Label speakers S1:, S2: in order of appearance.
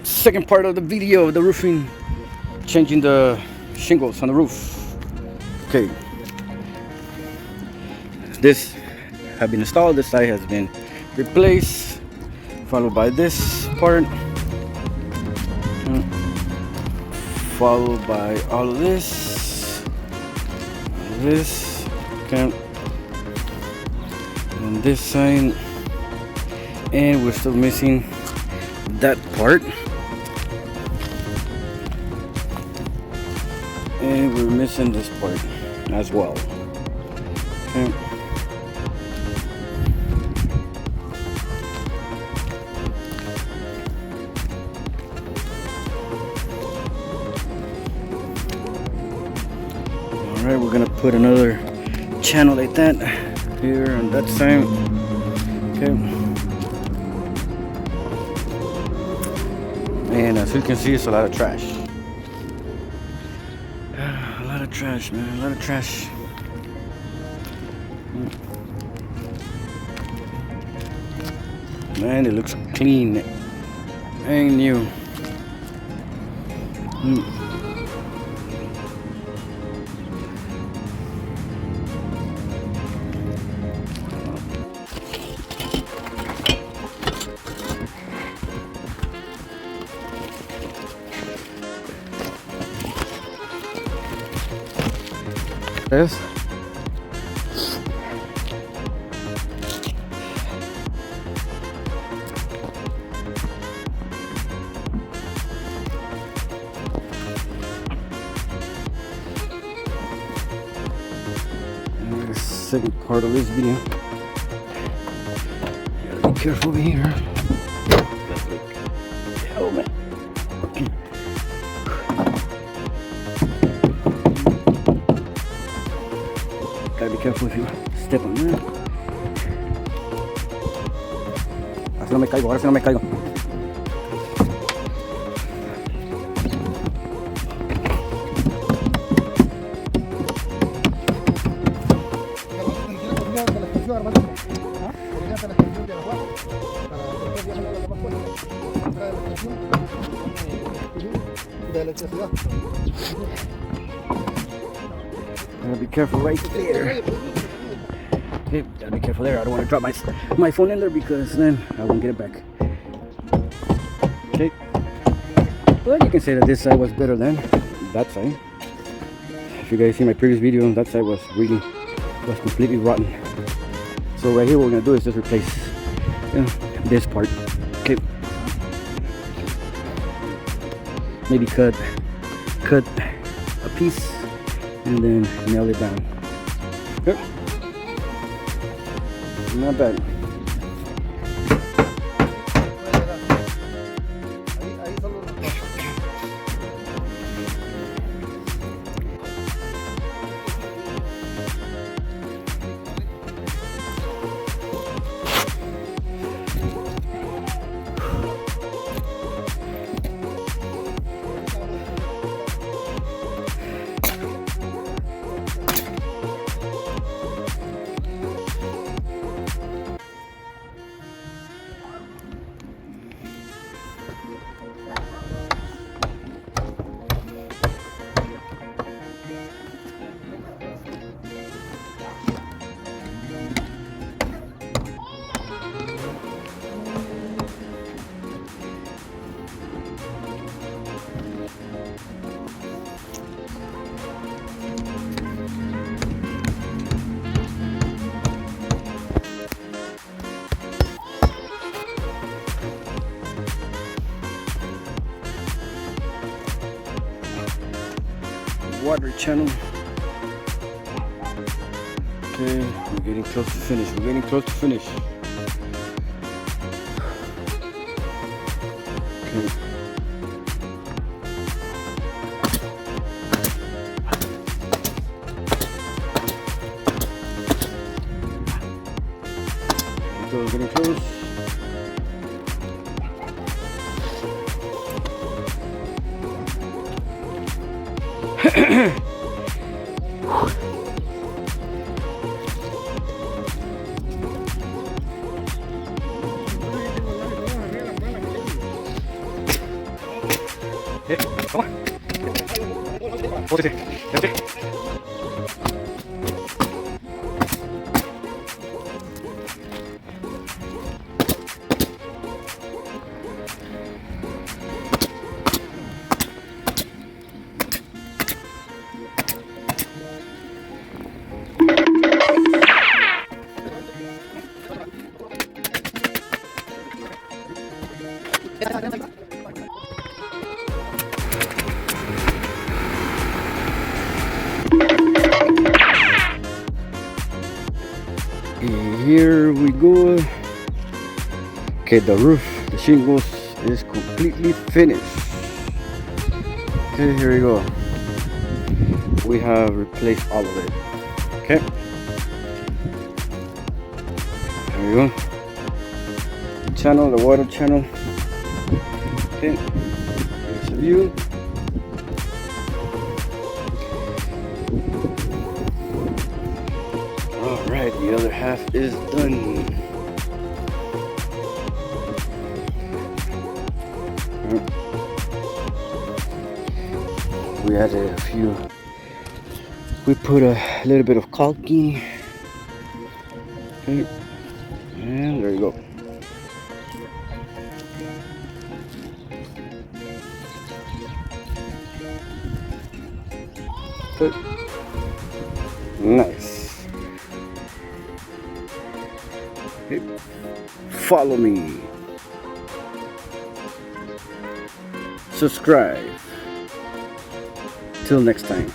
S1: second part of the video of the roofing, changing the shingles on the roof. Okay, this have been installed, this side has been replaced, followed by this part, followed by all of this, okay, and this side, and we're still missing that part, and we're missing this part as well. Okay. Alright, we're gonna put another channel like that here on that side. Okay. And as you can see, it's a lot of trash. A lot of trash, man. A lot of trash. Man, it looks clean and new. This. And the second part of this video. Gotta be careful over here. Oh man. Gotta be careful if you step on that. Así no me caigo, ahora sí no me caigo. Gotta be careful right there. Okay, gotta be careful there. I don't want to drop my phone in there because then I won't get it back. Okay. But you can say that this side was better than that side. If you guys see my previous video, that side was completely rotten. So right here, what we're gonna do is just replace this part. Okay. Maybe cut a piece and then nail it down. Yep. Not bad. Water channel. Okay, we're getting close to finish. We're getting close to finish. Okay. Getting close. Okay, come on. Hold it. Okay. Here we go. Okay, the roof, the shingles is completely finished. Okay, here we go. We have replaced all of it. Okay. There we go. Channel, the water channel. Okay. Here's the view. Alright, the other half is done. We added a few. We put a little bit of caulking. Okay. And there you go. Good. Nice. Okay. Follow me. Subscribe. Till next time.